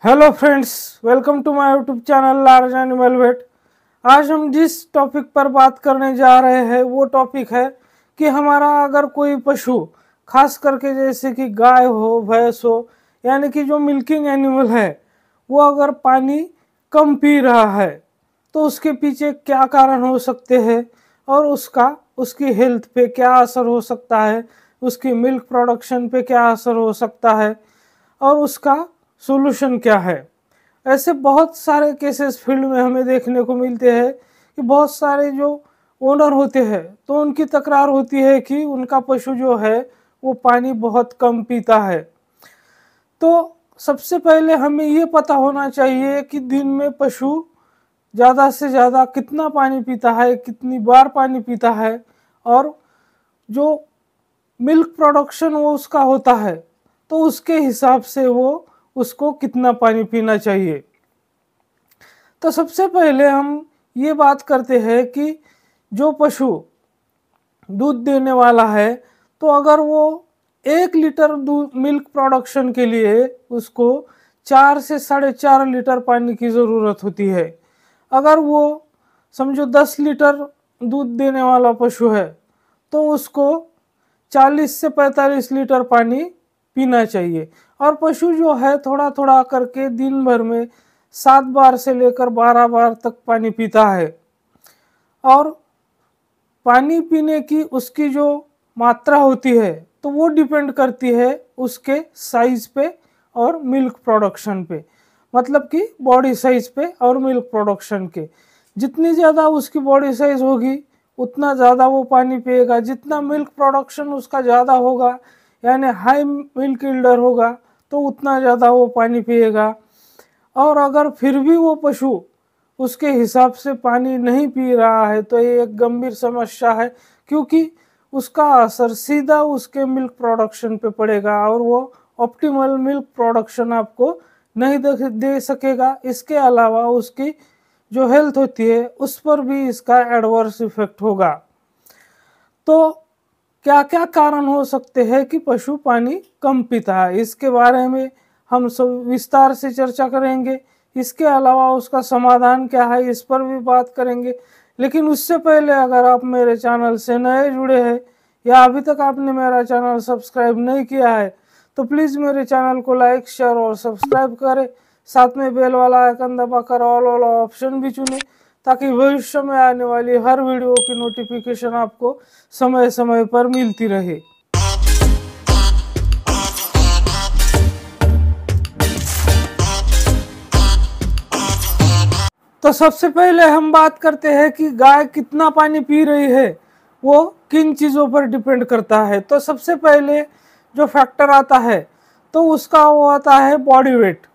Hello friends, welcome to my YouTube channel large animal vet. आज हम जिस topic पर बात करने जा रहे हैं वो टॉपिक है कि हमारा अगर कोई पशु, खास करके जैसे कि गाय हो, भैंस हो, यानी कि जो मिल्किंग एनिमल है, वो अगर पानी कम पी रहा है तो उसके पीछे क्या कारण हो सकते हैं और उसकी हेल्थ पे क्या असर हो सकता है, उसकी मिल्क प्रोडक्शन पे क्या असर हो सकता है और उसका सॉल्यूशन क्या है। ऐसे बहुत सारे केसेस फील्ड में हमें देखने को मिलते हैं कि बहुत सारे जो ओनर होते हैं तो उनकी तकरार होती है कि उनका पशु जो है वो पानी बहुत कम पीता है। तो सबसे पहले हमें ये पता होना चाहिए कि दिन में पशु ज़्यादा से ज़्यादा कितना पानी पीता है, कितनी बार पानी पीता है और जो मिल्क प्रोडक्शन वो उसका होता है तो उसके हिसाब से वो उसको कितना पानी पीना चाहिए। तो सबसे पहले हम ये बात करते हैं कि जो पशु दूध देने वाला है तो अगर वो 1 लीटर दूध मिल्क प्रोडक्शन के लिए उसको 4 से 4.5 लीटर पानी की ज़रूरत होती है। अगर वो समझो 10 लीटर दूध देने वाला पशु है तो उसको 40 से 45 लीटर पानी पीना चाहिए। और पशु जो है थोड़ा थोड़ा करके दिन भर में 7 बार से लेकर 12 बार तक पानी पीता है। और पानी पीने की उसकी जो मात्रा होती है तो वो डिपेंड करती है उसके साइज पे और मिल्क प्रोडक्शन पे, मतलब कि बॉडी साइज पे और मिल्क प्रोडक्शन के। जितनी ज़्यादा उसकी बॉडी साइज होगी उतना ज़्यादा वो पानी पिएगा। जितना मिल्क प्रोडक्शन उसका ज़्यादा होगा यानी हाई मिल्क यील्डर होगा तो उतना ज़्यादा वो पानी पिएगा। और अगर फिर भी वो पशु उसके हिसाब से पानी नहीं पी रहा है तो ये एक गंभीर समस्या है, क्योंकि उसका असर सीधा उसके मिल्क प्रोडक्शन पे पड़ेगा और वो ऑप्टिमल मिल्क प्रोडक्शन आपको नहीं दे सकेगा। इसके अलावा उसकी जो हेल्थ होती है उस पर भी इसका एडवर्स इफेक्ट होगा। तो क्या क्या कारण हो सकते हैं कि पशु पानी कम पीता है, इसके बारे में हम सब विस्तार से चर्चा करेंगे। इसके अलावा उसका समाधान क्या है इस पर भी बात करेंगे। लेकिन उससे पहले अगर आप मेरे चैनल से नए जुड़े हैं या अभी तक आपने मेरा चैनल सब्सक्राइब नहीं किया है तो प्लीज़ मेरे चैनल को लाइक, शेयर और सब्सक्राइब करें। साथ में बेल वाला आइकन दबाकर ऑल वाला ऑप्शन भी चुनें ताकि भविष्य में आने वाली हर वीडियो की नोटिफिकेशन आपको समय समय पर मिलती रहे। तो सबसे पहले हम बात करते हैं कि गाय कितना पानी पी रही है वो किन चीज़ों पर डिपेंड करता है। तो सबसे पहले जो फैक्टर आता है तो उसका वो आता है बॉडी वेट।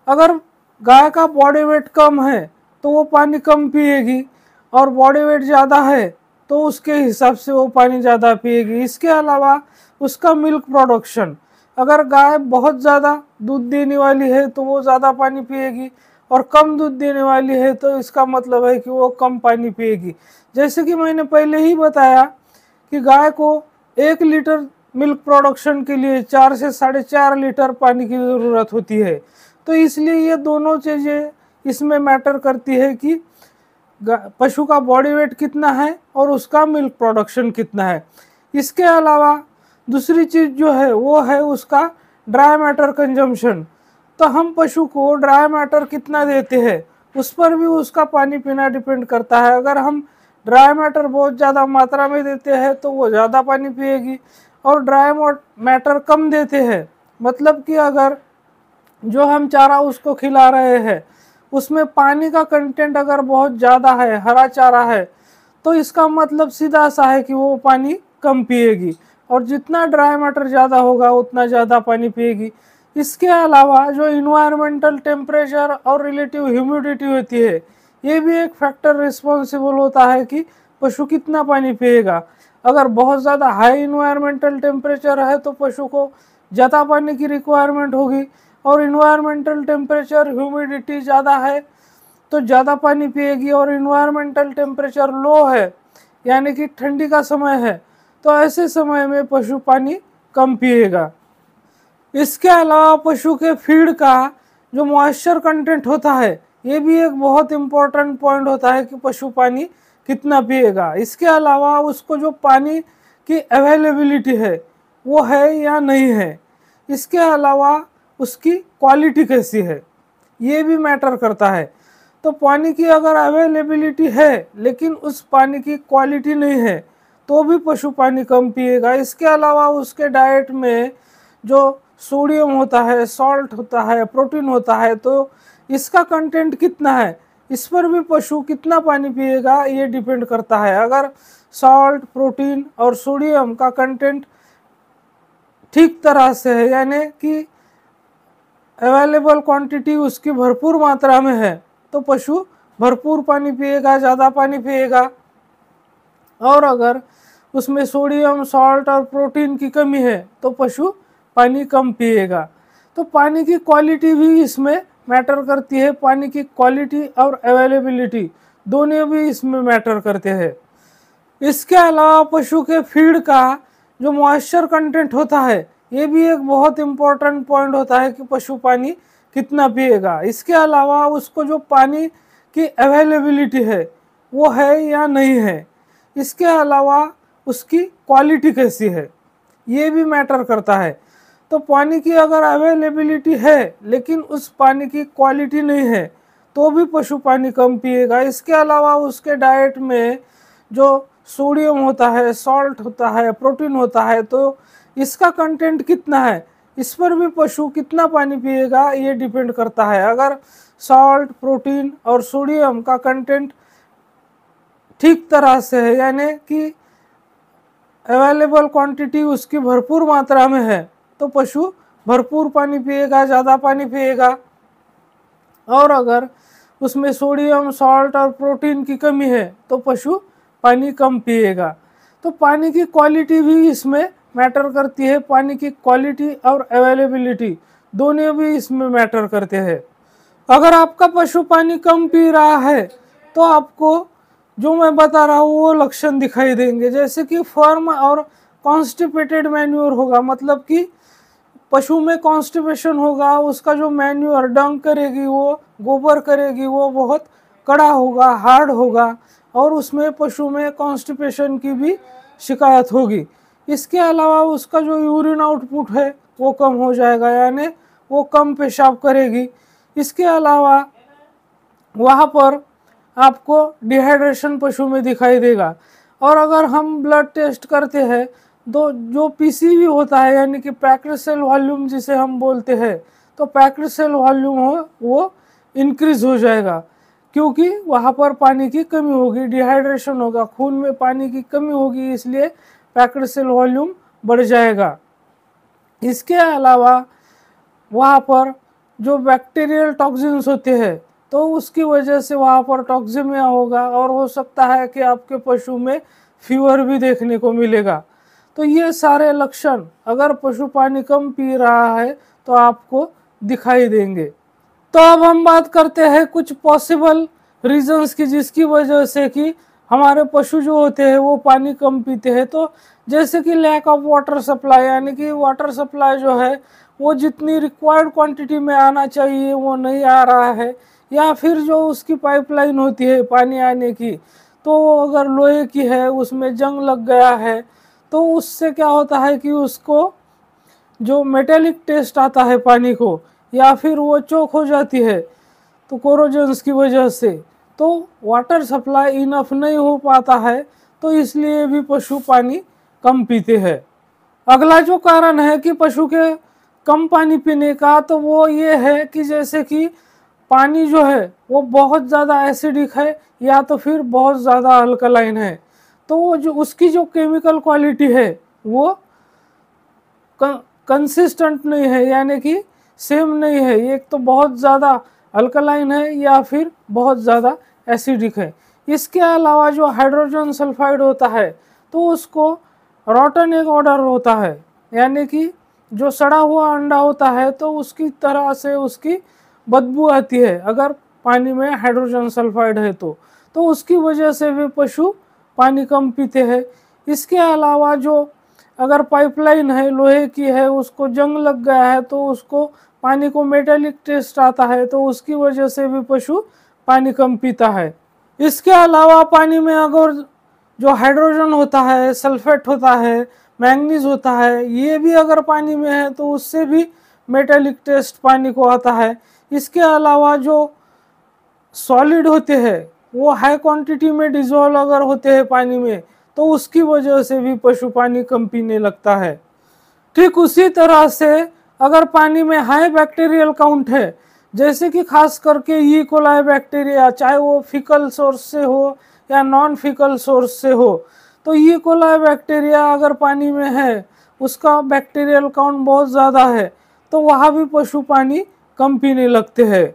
अगर गाय का बॉडी वेट कम है तो वो पानी कम पिएगी और बॉडी वेट ज़्यादा है तो उसके हिसाब से वो पानी ज़्यादा पिएगी। इसके अलावा उसका मिल्क प्रोडक्शन, अगर गाय बहुत ज़्यादा दूध देने वाली है तो वो ज़्यादा पानी पिएगी और कम दूध देने वाली है तो इसका मतलब है कि वो कम पानी पिएगी। जैसे कि मैंने पहले ही बताया कि गाय को 1 लीटर मिल्क प्रोडक्शन के लिए 4 से 4.5 लीटर पानी की ज़रूरत होती है। तो इसलिए ये दोनों चीज़ें इसमें मैटर करती है कि पशु का बॉडी वेट कितना है और उसका मिल्क प्रोडक्शन कितना है। इसके अलावा दूसरी चीज़ जो है वो है उसका ड्राई मैटर कंजम्पशन। तो हम पशु को ड्राई मैटर कितना देते हैं उस पर भी उसका पानी पीना डिपेंड करता है। अगर हम ड्राई मैटर बहुत ज़्यादा मात्रा में देते हैं तो वो ज़्यादा पानी पिएगी, और ड्राई मैटर कम देते हैं मतलब कि अगर जो हम चारा उसको खिला रहे हैं उसमें पानी का कंटेंट अगर बहुत ज़्यादा है, हरा चारा है, तो इसका मतलब सीधा सा है कि वो पानी कम पिएगी। और जितना ड्राई मैटर ज़्यादा होगा उतना ज़्यादा पानी पिएगी। इसके अलावा जो इन्वायरमेंटल टेम्परेचर और रिलेटिव ह्यूमिडिटी होती है ये भी एक फैक्टर रिस्पॉन्सिबल होता है कि पशु कितना पानी पिएगा। अगर बहुत ज़्यादा हाई इन्वायरमेंटल टेम्परेचर है तो पशु को ज़्यादा पानी की रिक्वायरमेंट होगी, और इन्वायरमेंटल टेम्परेचर ह्यूमिडिटी ज़्यादा है तो ज़्यादा पानी पिएगी। और इन्वायरमेंटल टेम्परेचर लो है यानी कि ठंडी का समय है तो ऐसे समय में पशु पानी कम पिएगा। इसके अलावा पशु के फीड का जो मॉइस्चर कंटेंट होता है, ये भी एक बहुत इम्पोर्टेंट पॉइंट होता है कि पशु पानी कितना पिएगा। इसके अलावा उसको जो पानी की अवेलेबिलिटी है वो है या नहीं है, इसके अलावा उसकी क्वालिटी कैसी है, ये भी मैटर करता है। तो पानी की अगर अवेलेबिलिटी है लेकिन उस पानी की क्वालिटी नहीं है तो भी पशु पानी कम पिएगा। इसके अलावा उसके डाइट में जो सोडियम होता है, सॉल्ट होता है, प्रोटीन होता है, तो इसका कंटेंट कितना है, इस पर भी पशु कितना पानी पिएगा ये डिपेंड करता है। अगर सॉल्ट, प्रोटीन और सोडियम का कंटेंट ठीक तरह से है, यानी कि अवेलेबल क्वांटिटी उसकी भरपूर मात्रा में है, तो पशु भरपूर पानी पिएगा, ज़्यादा पानी पिएगा। और अगर उसमें सोडियम, सॉल्ट और प्रोटीन की कमी है तो पशु पानी कम पिएगा। तो पानी की क्वालिटी भी इसमें मैटर करती है। पानी की क्वालिटी और अवेलेबिलिटी दोनों भी इसमें मैटर करते हैं। इसके अलावा पशु के फीड का जो मॉइस्चर कंटेंट होता है, ये भी एक बहुत इम्पोर्टेंट पॉइंट होता है कि पशु पानी कितना पिएगा। इसके अलावा उसको जो पानी की अवेलेबिलिटी है वो है या नहीं है, इसके अलावा उसकी क्वालिटी कैसी है, ये भी मैटर करता है। तो पानी की अगर अवेलेबिलिटी है लेकिन उस पानी की क्वालिटी नहीं है तो भी पशु पानी कम पिएगा। इसके अलावा उसके डाइट में जो सोडियम होता है, सॉल्ट होता है, प्रोटीन होता है, तो इसका कंटेंट कितना है, इस पर भी पशु कितना पानी पिएगा ये डिपेंड करता है। अगर सॉल्ट, प्रोटीन और सोडियम का कंटेंट ठीक तरह से है, यानी कि अवेलेबल क्वांटिटी उसकी भरपूर मात्रा में है, तो पशु भरपूर पानी पिएगा, ज़्यादा पानी पिएगा। और अगर उसमें सोडियम, सॉल्ट और प्रोटीन की कमी है तो पशु पानी कम पिएगा। तो पानी की क्वालिटी भी इसमें मैटर करती है। पानी की क्वालिटी और अवेलेबिलिटी दोनों भी इसमें मैटर करते हैं। अगर आपका पशु पानी कम पी रहा है तो आपको जो मैं बता रहा हूँ वो लक्षण दिखाई देंगे, जैसे कि फर्म और कॉन्स्टिपेटेड मैन्योर होगा, मतलब कि पशु में कॉन्स्टिपेशन होगा, उसका जो मैन्योर डंक करेगी, वो गोबर करेगी, वो बहुत कड़ा होगा, हार्ड होगा, और उसमें पशु में कॉन्स्टिपेशन की भी शिकायत होगी। इसके अलावा उसका जो यूरिन आउटपुट है वो कम हो जाएगा, यानी वो कम पेशाब करेगी। इसके अलावा वहाँ पर आपको डिहाइड्रेशन पशु में दिखाई देगा। और अगर हम ब्लड टेस्ट करते हैं तो जो पीसीवी होता है, यानी कि पैक्ड सेल वॉल्यूम जिसे हम बोलते हैं, तो पैक्ड सेल वॉल्यूम हो वो इंक्रीज हो जाएगा, क्योंकि वहाँ पर पानी की कमी होगी, डिहाइड्रेशन होगा, खून में पानी की कमी होगी, इसलिए पैक्ड सेल वॉल्यूम बढ़ जाएगा। इसके अलावा वहाँ पर जो बैक्टीरियल टॉक्सिन्स होते हैं तो उसकी वजह से वहाँ पर टॉक्सिमिया होगा, और हो सकता है कि आपके पशु में फीवर भी देखने को मिलेगा। तो ये सारे लक्षण अगर पशु पानी कम पी रहा है तो आपको दिखाई देंगे। तो अब हम बात करते हैं कुछ पॉसिबल रीजंस की जिसकी वजह से कि हमारे पशु जो होते हैं वो पानी कम पीते हैं। तो जैसे कि लैक ऑफ वाटर सप्लाई, यानी कि वाटर सप्लाई जो है वो जितनी रिक्वायर्ड क्वांटिटी में आना चाहिए वो नहीं आ रहा है, या फिर जो उसकी पाइपलाइन होती है पानी आने की, तो वो अगर लोहे की है, उसमें जंग लग गया है, तो उससे क्या होता है कि उसको जो मेटेलिक टेस्ट आता है पानी को, या फिर वो चोक हो जाती है तो कोरोजन्स की वजह से, तो वाटर सप्लाई इनफ नहीं हो पाता है, तो इसलिए भी पशु पानी कम पीते हैं। अगला जो कारण है कि पशु के कम पानी पीने का, तो वो ये है कि जैसे कि पानी जो है वो बहुत ज़्यादा एसिडिक है या तो फिर बहुत ज़्यादा अल्कलाइन है, तो वो जो उसकी जो केमिकल क्वालिटी है वो कंसिस्टेंट नहीं है, यानी कि सेम नहीं है। एक तो बहुत ज़्यादा अल्कलाइन है या फिर बहुत ज़्यादा एसिडिक है। इसके अलावा जो हाइड्रोजन सल्फाइड होता है तो उसको रॉटन एग ऑर्डर होता है, यानी कि जो सड़ा हुआ अंडा होता है तो उसकी तरह से उसकी बदबू आती है अगर पानी में हाइड्रोजन सल्फाइड है तो उसकी वजह से भी पशु पानी कम पीते हैं। इसके अलावा जो अगर पाइपलाइन है, लोहे की है, उसको जंग लग गया है तो उसको पानी को मेटालिक टेस्ट आता है, तो उसकी वजह से भी पशु पानी कम पीता है। इसके अलावा पानी में अगर जो हाइड्रोजन होता है, सल्फेट होता है, मैंगनीज होता है, ये भी अगर पानी में है तो उससे भी मेटालिक टेस्ट पानी को आता है। इसके अलावा जो सॉलिड होते हैं वो हाई क्वांटिटी में डिजोल्व अगर होते हैं पानी में तो उसकी वजह से भी पशु पानी कम पीने लगता है। ठीक उसी तरह से अगर पानी में हाई बैक्टीरियल काउंट है, जैसे कि खास करके ई कोलाई बैक्टीरिया, चाहे वो फीकल सोर्स से हो या नॉन फीकल सोर्स से हो, तो ई कोलाई बैक्टीरिया अगर पानी में है, उसका बैक्टीरियल काउंट बहुत ज़्यादा है, तो वहाँ भी पशु पानी कम पीने लगते हैं।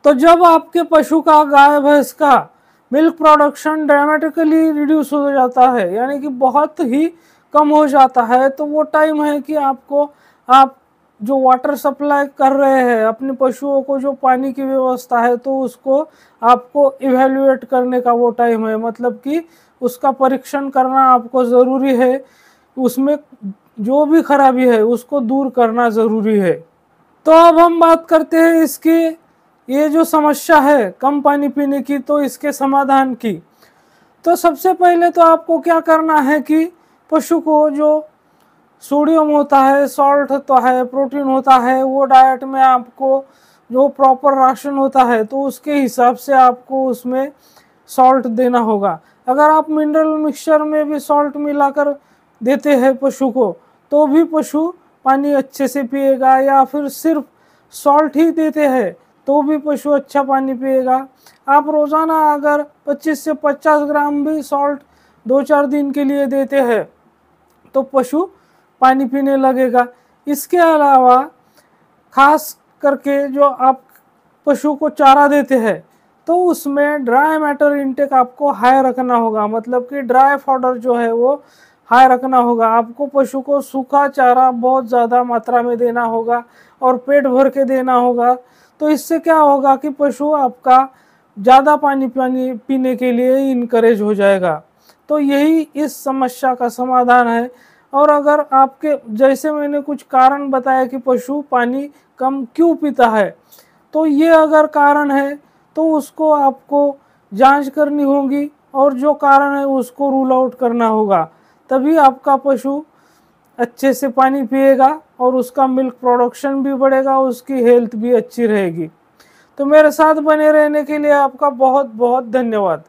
तो जब आपके पशु का, गाय भैंस का मिल्क प्रोडक्शन ड्रामेटिकली रिड्यूस हो जाता है, यानी कि बहुत ही कम हो जाता है, तो वो टाइम है कि आप जो वाटर सप्लाई कर रहे हैं अपने पशुओं को, जो पानी की व्यवस्था है, तो उसको आपको इवेल्युएट करने का वो टाइम है। मतलब कि उसका परीक्षण करना आपको ज़रूरी है, उसमें जो भी खराबी है उसको दूर करना ज़रूरी है। तो अब हम बात करते हैं इसकी, ये जो समस्या है कम पानी पीने की, तो इसके समाधान की। तो सबसे पहले तो आपको क्या करना है कि पशु को जो सोडियम होता है, सॉल्ट होता है, प्रोटीन होता है, वो डाइट में आपको जो प्रॉपर राशन होता है तो उसके हिसाब से आपको उसमें सॉल्ट देना होगा। अगर आप मिनरल मिक्सचर में भी सॉल्ट मिलाकर देते हैं पशु को तो भी पशु पानी अच्छे से पिएगा, या फिर सिर्फ सॉल्ट ही देते हैं तो भी पशु अच्छा पानी पिएगा। आप रोज़ाना अगर 25 से 50 ग्राम भी सॉल्ट 2-4 दिन के लिए देते हैं तो पशु पानी पीने लगेगा। इसके अलावा खास करके जो आप पशु को चारा देते हैं तो उसमें ड्राई मैटर इनटेक आपको हाई रखना होगा। मतलब कि ड्राई फॉडर जो है वो हाई रखना होगा। आपको पशु को सूखा चारा बहुत ज़्यादा मात्रा में देना होगा और पेट भर के देना होगा। तो इससे क्या होगा कि पशु आपका ज़्यादा पानी पीने के लिए इनकरेज हो जाएगा। तो यही इस समस्या का समाधान है। और अगर आपके, जैसे मैंने कुछ कारण बताया कि पशु पानी कम क्यों पीता है, तो ये अगर कारण है तो उसको आपको जांच करनी होगी और जो कारण है उसको रूल आउट करना होगा। तभी आपका पशु अच्छे से पानी पिएगा और उसका मिल्क प्रोडक्शन भी बढ़ेगा, उसकी हेल्थ भी अच्छी रहेगी। तो मेरे साथ बने रहने के लिए आपका बहुत बहुत धन्यवाद।